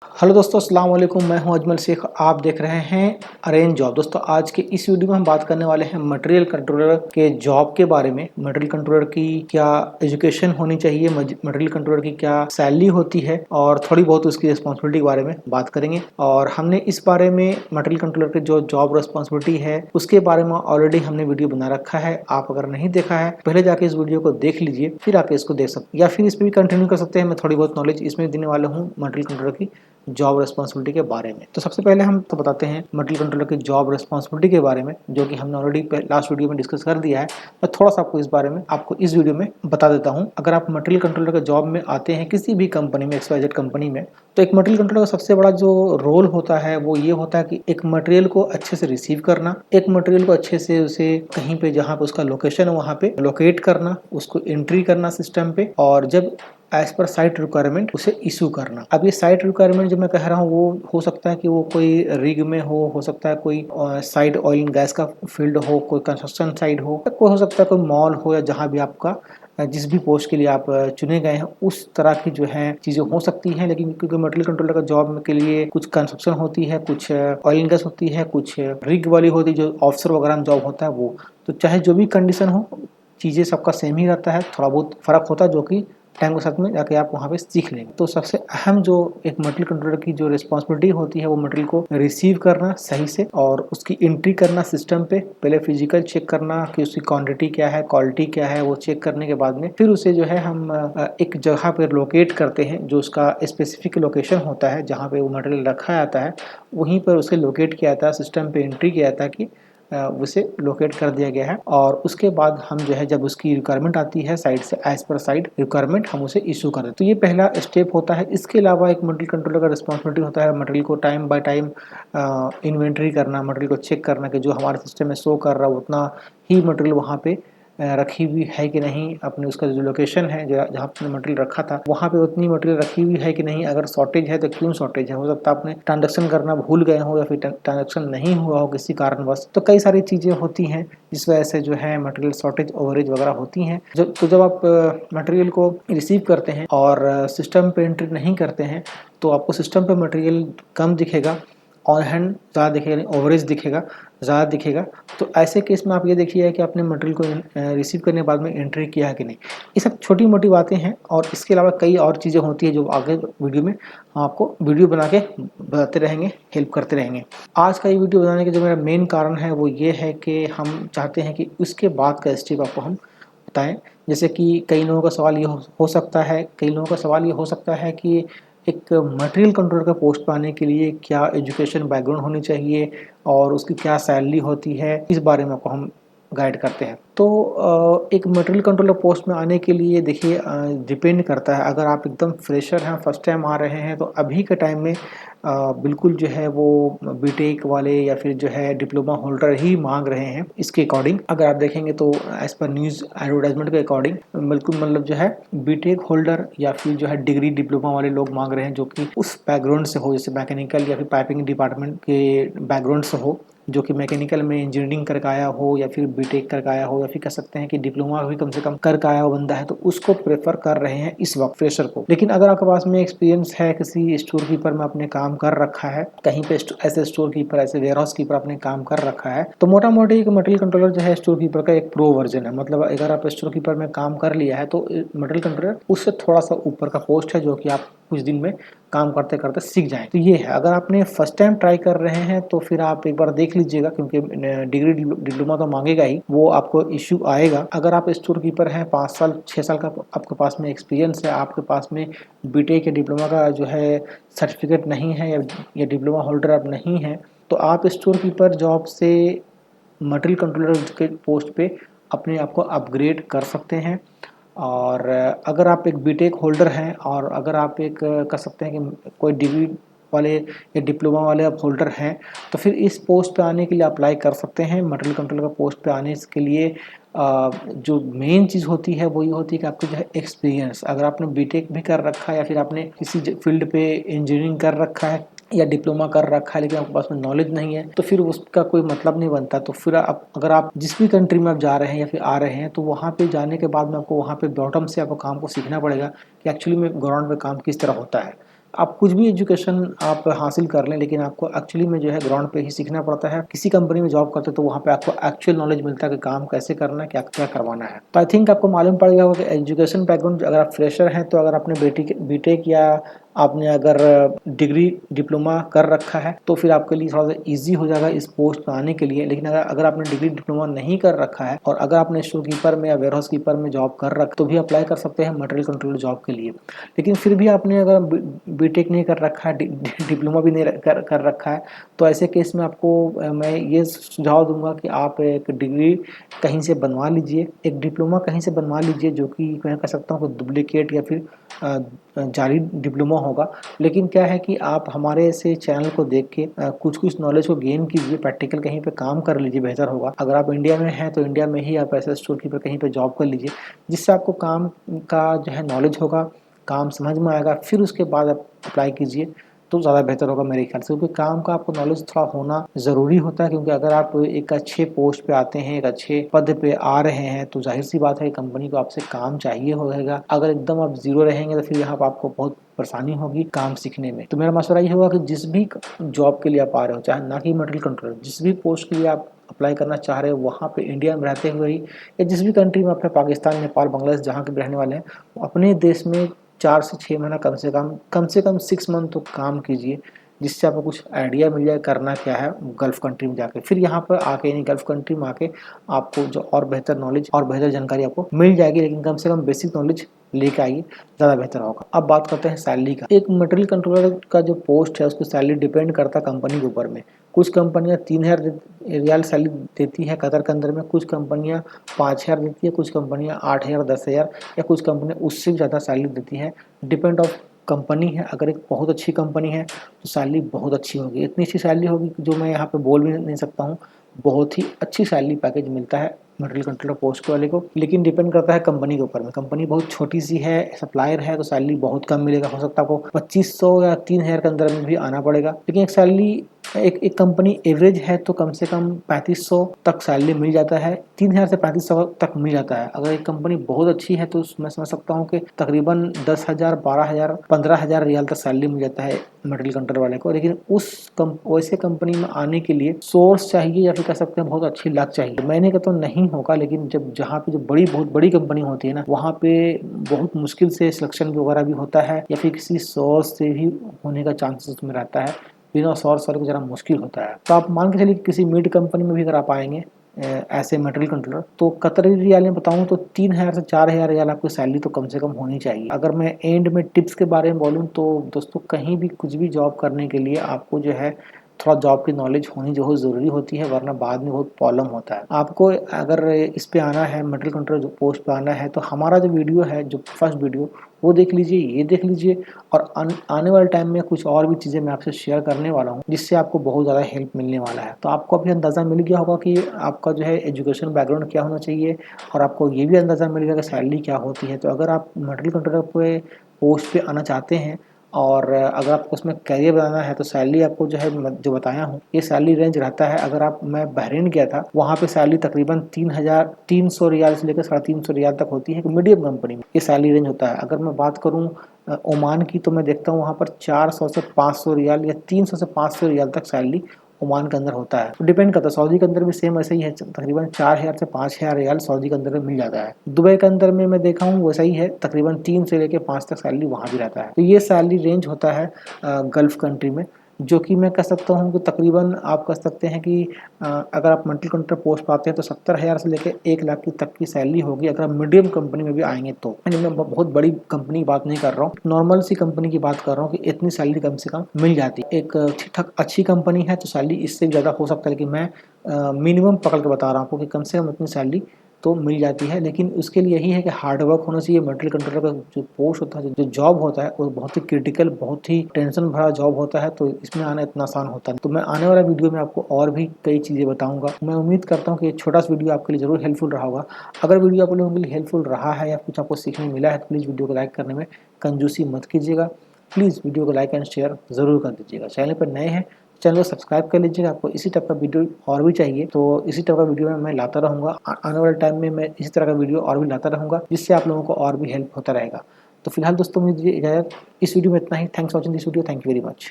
Hello दोस्तों, अस्सलाम वालेकुम। मैं हूं अजमल शेख। आप देख रहे हैं अरेंज जॉब। दोस्तों, आज के इस वीडियो में हम बात करने वाले हैं मटेरियल कंट्रोलर के जॉब के बारे में। मटेरियल कंट्रोलर की क्या एजुकेशन होनी चाहिए, मटेरियल कंट्रोलर की क्या सैलरी होती है और थोड़ी बहुत उसकी रिस्पॉन्सिबिलिटी के बारे में बात करेंगे। और हमने इस बारे में मटेरियल कंट्रोलर की जो जॉब रिस्पॉन्सिबिलिटी है उसके बारे में ऑलरेडी हमने वीडियो बना रखा है। आप अगर नहीं देखा है पहले जाके इस वीडियो को देख लीजिए, फिर आके इसको देख सकते हैं या फिर इस पर भी कंटिन्यू कर सकते हैं। मैं थोड़ी बहुत नॉलेज इसमें देने वाला हूँ मटेरियल कंट्रोलर की जॉब रिस्पॉन्सिबिलिटी के बारे में। तो सबसे पहले हम तो बताते हैं मटेरियल कंट्रोलर की जॉब रिस्पॉन्सिबिलिटी के बारे में, जो कि हमने ऑलरेडी लास्ट वीडियो में डिस्कस कर दिया है। मैं थोड़ा सा आपको इस बारे में इस वीडियो में बता देता हूं। अगर आप मटेरियल कंट्रोलर के जॉब में आते हैं किसी भी कंपनी में, XYZ कंपनी में, तो एक मटेरियल कंट्रोलर का सबसे बड़ा जो रोल होता है वो ये होता है कि एक मटेरियल को अच्छे से रिसीव करना, एक मटेरियल को अच्छे से उसे कहीं पे जहाँ पे उसका लोकेशन है वहाँ पे लोकेट करना, उसको एंट्री करना सिस्टम पे, और जब एज पर साइट रिक्वायरमेंट उसे इशू करना। अब ये साइट रिक्वायरमेंट जो मैं कह रहा हूँ वो हो सकता है कि वो कोई रिग में हो सकता है कोई साइट ऑयल एंड गैस का फील्ड हो, कोई कंस्ट्रक्शन साइट हो, कोई हो सकता है कोई मॉल हो, या जहाँ भी आपका जिस भी पोस्ट के लिए आप चुने गए हैं उस तरह की जो है चीज़ें हो सकती हैं। लेकिन क्योंकि मटेरियल कंट्रोलर का जॉब के लिए कुछ कंस्ट्रक्शन होती है, कुछ ऑयल एंड गैस होती है, कुछ रिग वाली होती है, जो ऑफशोर वगैरह जॉब होता है वो, तो चाहे जो भी कंडीशन हो चीज़ें सबका सेम ही रहता है। थोड़ा बहुत फ़र्क होता है जो कि टाइम के साथ में जाके आप वहाँ पे सीख लेंगे। तो सबसे अहम जो एक मटेरियल कंट्रोलर की जो रिस्पॉन्सिबिलिटी होती है वो मटेरियल को रिसीव करना सही से और उसकी एंट्री करना सिस्टम पे। पहले फिजिकल चेक करना कि उसकी क्वांटिटी क्या है, क्वालिटी क्या है, वो चेक करने के बाद में फिर उसे जो है हम एक जगह पर लोकेट करते हैं। जो उसका स्पेसिफिक लोकेशन होता है जहाँ पे वो मटेरियल रखा जाता है वहीं पर उसे लोकेट किया जाता है, सिस्टम पे एंट्री किया जाता है कि उसे लोकेट कर दिया गया है। और उसके बाद हम जो है जब उसकी रिक्वायरमेंट आती है साइट से, एज पर साइट रिक्वायरमेंट हम उसे इशू कर दें। तो ये पहला स्टेप होता है। इसके अलावा एक मटेरियल कंट्रोलर का रिस्पॉन्सिबिलिटी होता है मटेरियल को टाइम बाय टाइम इन्वेंट्री करना, मटेरियल को चेक करना कि जो हमारे सिस्टम में शो कर रहा है उतना ही मटेरियल वहाँ पे रखी हुई है कि नहीं, अपने उसका जो लोकेशन है जहाँ आपने मटेरियल रखा था वहाँ पे उतनी मटेरियल रखी हुई है कि नहीं, अगर शॉर्टेज है तो क्यों शॉर्टेज है। हो सकता है आपने ट्रांजेक्शन करना भूल गए हो या फिर ट्रांजेक्शन नहीं हुआ हो किसी कारणवश। तो कई सारी चीज़ें होती हैं जिस वजह से जो है मटेरियल शॉर्टेज, ओवरेज वगैरह होती हैं। जब आप मटेरियल को रिसीव करते हैं और सिस्टम पे एंट्री नहीं करते हैं तो आपको सिस्टम पे मटेरियल कम दिखेगा, ऑन हैंड ज़्यादा दिखेगा, ओवरेज दिखेगा, ज़्यादा दिखेगा। तो ऐसे केस में आप ये देखिए कि आपने मटेरियल को रिसीव करने के बाद में एंट्री किया है कि नहीं। ये सब छोटी मोटी बातें हैं और इसके अलावा कई और चीज़ें होती है जो आगे वीडियो में हम आपको वीडियो बना के बताते रहेंगे, हेल्प करते रहेंगे। आज का ये वीडियो बनाने का जो मेरा मेन कारण है वो ये है कि हम चाहते हैं कि उसके बाद का स्टेप आपको हम बताएं। जैसे कि कई लोगों का सवाल ये हो सकता है, कई लोगों का सवाल ये हो सकता है कि एक मटेरियल कंट्रोलर का पोस्ट पाने के लिए क्या एजुकेशन बैकग्राउंड होनी चाहिए और उसकी क्या सैलरी होती है, इस बारे में आपको हम गाइड करते हैं। तो एक मटेरियल कंट्रोलर पोस्ट में आने के लिए देखिए डिपेंड करता है। अगर आप एकदम फ्रेशर हैं, फर्स्ट टाइम आ रहे हैं, तो अभी के टाइम में बिल्कुल जो है वो बीटेक वाले या फिर जो है डिप्लोमा होल्डर ही मांग रहे हैं। इसके अकॉर्डिंग अगर आप देखेंगे तो एज पर न्यूज़ एडवर्टाइजमेंट के अकॉर्डिंग बिल्कुल मतलब जो है बीटेक होल्डर या फिर जो है डिग्री डिप्लोमा वाले लोग मांग रहे हैं जो कि उस बैकग्राउंड से हो, जैसे मैकेनिकल या फिर पाइपिंग डिपार्टमेंट के बैकग्राउंड से हो, जो कि मैकेनिकल में इंजीनियरिंग करके आया हो या फिर बीटेक करके आया हो या फिर कह सकते हैं कि डिप्लोमा भी कम से कम करके आया हुआ बंदा है, तो उसको प्रेफर कर रहे हैं इस वक्त फ्रेशर को। लेकिन अगर आपके पास में एक्सपीरियंस है, किसी स्टोर कीपर में आपने काम कर रखा है, कहीं पे ऐसे स्टोर कीपर, ऐसे वेयर हाउस कीपर आपने काम कर रखा है, तो मोटा मोटी एक मटेरियल कंट्रोलर जो है स्टोर कीपर का एक प्रो वर्जन है। मतलब अगर आप स्टोर कीपर में काम कर लिया है तो मटेरियल कंट्रोलर उससे थोड़ा सा ऊपर का पोस्ट है जो कि आप कुछ दिन में काम करते करते सीख जाएं। तो ये है, अगर आपने फर्स्ट टाइम ट्राई कर रहे हैं तो फिर आप एक बार देख लीजिएगा, क्योंकि डिग्री डिप्लोमा तो मांगेगा ही, वो आपको इश्यू आएगा। अगर आप स्टोर कीपर हैं, 5 साल 6 साल का आपके पास में एक्सपीरियंस है, आपके पास में बीटेक या डिप्लोमा का जो है सर्टिफिकेट नहीं है या डिप्लोमा होल्डर आप नहीं हैं, तो आप स्टोर कीपर जॉब से मटेरियल कंट्रोलर के पोस्ट पे अपने आप को अपग्रेड कर सकते हैं। और अगर आप एक बीटेक होल्डर हैं और अगर आप एक कर सकते हैं कि कोई डिग्री वाले या डिप्लोमा वाले आप होल्डर हैं, तो फिर इस पोस्ट पे आने के लिए अप्लाई कर सकते हैं। मटेरियल कंट्रोलर का पोस्ट पे आने के लिए जो मेन चीज़ होती है वो ये होती है कि आपको जो है एक्सपीरियंस, अगर आपने बीटेक भी कर रखा है या फिर आपने किसी फील्ड पे इंजीनियरिंग कर रखा है या डिप्लोमा कर रखा है लेकिन आपके पास में नॉलेज नहीं है, तो फिर उसका कोई मतलब नहीं बनता। तो फिर आप अगर आप जिस भी कंट्री में आप जा रहे हैं या फिर आ रहे हैं, तो वहाँ पे जाने के बाद में आपको वहाँ पे बॉटम से आपको काम को सीखना पड़ेगा कि एक्चुअली में ग्राउंड पे काम किस तरह होता है। आप कुछ भी एजुकेशन आप हासिल कर लें, लेकिन आपको एक्चुअली में जो है ग्राउंड पे ही सीखना पड़ता है। किसी कंपनी में जॉब करते तो वहाँ पे आपको एक्चुअल नॉलेज मिलता है कि काम कैसे करना है, क्या क्या करवाना है। तो आई थिंक आपको मालूम पड़ गया होगा कि एजुकेशन बैकग्राउंड, अगर आप फ्रेशर हैं तो अगर आपने बीटेक या आपने अगर डिग्री डिप्लोमा कर रखा है तो फिर आपके लिए थोड़ा सा ईजी हो जाएगा इस पोस्ट पर आने के लिए। लेकिन अगर आपने डिग्री डिप्लोमा नहीं कर रखा है और अगर आपने स्टोर कीपर में या वेयर हाउस कीपर में जॉब कर रखा तो भी अप्लाई कर सकते हैं मटेरियल कंट्रोलर जॉब के लिए। लेकिन फिर भी आपने अगर बीटेक नहीं कर रखा है, डिप्लोमा भी नहीं कर रखा है, तो ऐसे केस में आपको मैं ये सुझाव दूंगा कि आप एक डिग्री कहीं से बनवा लीजिए, एक डिप्लोमा कहीं से बनवा लीजिए जो कि मैं कह सकता हूँ कि डुप्लीकेट या फिर जाली डिप्लोमा होगा। लेकिन क्या है कि आप हमारे से चैनल को देख के कुछ कुछ नॉलेज को गेन कीजिए, प्रैक्टिकल कहीं पे काम कर लीजिए, बेहतर होगा। अगर आप इंडिया में हैं तो इंडिया में ही आप ऐसे स्टोर कीपर कहीं पे जॉब कर लीजिए, जिससे आपको काम का जो है नॉलेज होगा, काम समझ में आएगा, फिर उसके बाद आप अप्लाई कीजिए तो ज़्यादा बेहतर होगा मेरे ख्याल से। क्योंकि काम का आपको नॉलेज थोड़ा होना ज़रूरी होता है, क्योंकि अगर आप एक अच्छे पोस्ट पे आते हैं, एक अच्छे पद पे आ रहे हैं, तो जाहिर सी बात है कंपनी को आपसे काम चाहिए होगा। अगर एकदम आप जीरो रहेंगे तो फिर यहाँ पर आपको बहुत परेशानी होगी काम सीखने में। तो मेरा मशवरा ये होगा कि जिस भी जॉब के लिए आप आ रहे हो, चाहे ना कि मटेरियल कंट्रोलर, जिस भी पोस्ट के लिए आप अप्लाई करना चाह रहे हो वहाँ पे इंडिया में रहते हुए ही या जिस भी कंट्री में आप पाकिस्तान, नेपाल, बांग्लादेश जहाँ के भी रहने वाले हैं, अपने देश में 4 से 6 महीना कम से कम 6 मंथ तो काम कीजिए, जिससे आपको कुछ आइडिया मिल जाए करना क्या है गल्फ़ कंट्री में जाके। फिर यहाँ पर आके यानी गल्फ़ कंट्री में आके आपको जो और बेहतर नॉलेज और बेहतर जानकारी आपको मिल जाएगी, लेकिन कम से कम बेसिक नॉलेज लेके आइए, ज़्यादा बेहतर होगा। अब बात करते हैं सैलरी का। एक मटेरियल कंट्रोलर का जो पोस्ट है उसकी सैलरी डिपेंड करता है कंपनी के ऊपर में। कुछ कंपनियां 3,000 रियाल सैलरी देती है कतर के अंदर में, कुछ कंपनियां 5,000 देती है, कुछ कंपनियां 8,000, 10,000 या कुछ कंपनियां उससे ज़्यादा सैलरी देती है। डिपेंड ऑफ कंपनी है। अगर एक बहुत अच्छी कंपनी है तो सैलरी बहुत अच्छी होगी, इतनी अच्छी सैलरी होगी जो मैं यहाँ पे बोल भी नहीं सकता हूँ। बहुत ही अच्छी सैलरी पैकेज मिलता है मटेरियल कंट्रोलर पोस्ट वाले को। लेकिन डिपेंड करता है कंपनी के ऊपर में। कंपनी बहुत छोटी सी है, सप्लायर है, तो सैलरी बहुत कम मिलेगा। हो सकता है आपको 2500 या 3,000 के अंदर में भी आना पड़ेगा। लेकिन एक सैलरी एक कंपनी एवरेज है तो कम से कम 3500 तक सैलरी मिल जाता है, 3,000 से 3500 तक मिल जाता है। अगर एक कंपनी बहुत अच्छी है तो मैं समझ सकता हूँ कि तकरीबन 10,000, 12,000, 15,000 रियाल तक सैलरी मिल जाता है मटेरियल कंट्रोलर वाले को। लेकिन वैसे कंपनी में आने के लिए सोर्स चाहिए या फिर कह सकते हैं बहुत अच्छी लक चाहिए। मैंने कहता हूँ नहीं होगा, लेकिन जहाँ पे जो बहुत बड़ी कंपनी होती है ना, वहाँ पे बहुत मुश्किल से सिलेक्शन वगैरह भी होता है या फिर किसी सोर्स से भी होने का चांसेस उसमें रहता है। बिना सोर्स वाले को ज़रा मुश्किल होता है। तो आप मान के चलिए किसी मिड कंपनी में भी अगर आप आएंगे ऐसे मटेरियल कंट्रोलर, तो कतरी रियाल में बताऊं तो 3,000 से 4,000 रियाल आपकी सैलरी तो कम से कम होनी चाहिए। अगर मैं एंड में टिप्स के बारे में बोलूं तो दोस्तों, कहीं भी कुछ भी जॉब करने के लिए आपको जो है थोड़ा जॉब की नॉलेज होनी बहुत ज़रूरी होती है, वरना बाद में बहुत प्रॉब्लम होता है। आपको अगर इस पे आना है, मटेरियल कंट्रोलर जो पोस्ट पे आना है, तो हमारा जो वीडियो है, जो फर्स्ट वीडियो, वो देख लीजिए, ये देख लीजिए। और आने वाले टाइम में कुछ और भी चीज़ें मैं आपसे शेयर करने वाला हूँ, जिससे आपको बहुत ज़्यादा हेल्प मिलने वाला है। तो आपको अभी अंदाज़ा मिल गया होगा कि आपका जो है एजुकेशन बैकग्राउंड क्या होना चाहिए, और आपको ये भी अंदाज़ा मिल गया कि सैलरी क्या होती है। तो अगर आप मटेरियल कंट्रोलर पे पोस्ट पे आना चाहते हैं और अगर आपको उसमें करियर बनाना है, तो सैलरी आपको जो है जो बताया हूँ, ये सैलरी रेंज रहता है। अगर मैं बहरीन गया था, वहाँ पे सैलरी तकरीबन 3,300 रियाल से लेकर 350 रियाल तक होती है। मीडियम कंपनी में ये सैलरी रेंज होता है। अगर मैं बात करूँ ओमान की, तो मैं देखता हूँ वहाँ पर 400 से 500 रियाल या 300 से 500 रियाल तक सैलरी ओमान के अंदर होता है। तो डिपेंड करता है। सऊदी के अंदर भी सेम ऐसा ही है, तकरीबन 4,000 से 5,000 रियाल सऊदी के अंदर में मिल जाता है। दुबई के अंदर में मैं देखा हूँ वैसा ही है, तकरीबन 3 से लेकर 5 तक सैलरी वहाँ भी रहता है। तो ये सैलरी रेंज होता है गल्फ़ कंट्री में, जो कि मैं कह सकता हूँ कि तकरीबन आप कह सकते हैं कि अगर आप मल्टी कंट्रोलर पोस्ट पाते हैं तो 70,000 से लेकर 1 लाख की तक की सैलरी होगी, अगर आप मीडियम कंपनी में भी आएंगे तो। मैं बहुत बड़ी कंपनी की बात नहीं कर रहा हूँ, नॉर्मल सी कंपनी की बात कर रहा हूँ कि इतनी सैलरी कम से कम मिल जाती है। एक ठीक ठाक अच्छी कंपनी है तो सैलरी इससे ज़्यादा हो सकता है, लेकिन मैं मिनिमम पकड़ के बता रहा हूँ आपको कि कम से कम इतनी सैलरी तो मिल जाती है। लेकिन उसके लिए यही है कि हार्ड वर्क होना चाहिए। मटेरियल कंट्रोलर का जो पोस्ट होता है, जो जॉब होता है, वो बहुत ही क्रिटिकल, बहुत ही टेंशन भरा जॉब होता है, तो इसमें आना इतना आसान होता है। तो मैं आने वाला वीडियो में आपको और भी कई चीज़ें बताऊंगा। मैं उम्मीद करता हूँ कि छोटा सा वीडियो आपके लिए जरूर हेल्पफुल रहा होगा। अगर वीडियो आप लोगों के लिए हेल्पफुल रहा है या कुछ आपको सीखने मिला है, तो प्लीज़ वीडियो को लाइक करने में कंजूसी मत कीजिएगा। प्लीज़ वीडियो को लाइक एंड शेयर ज़रूर कर दीजिएगा। चैनल पर नए हैं, चैनल को सब्सक्राइब कर लीजिएगा। आपको इसी टाइप का वीडियो और भी चाहिए तो इसी टाइप का वीडियो में मैं लाता रहूँगा। आने वाले टाइम में मैं इसी तरह का वीडियो और भी लाता रहूँगा, जिससे आप लोगों को और भी हेल्प होता रहेगा। तो फिलहाल दोस्तों मुझे इजाज़त, इस वीडियो में इतना ही। Thanks for watching this video, thank you very much.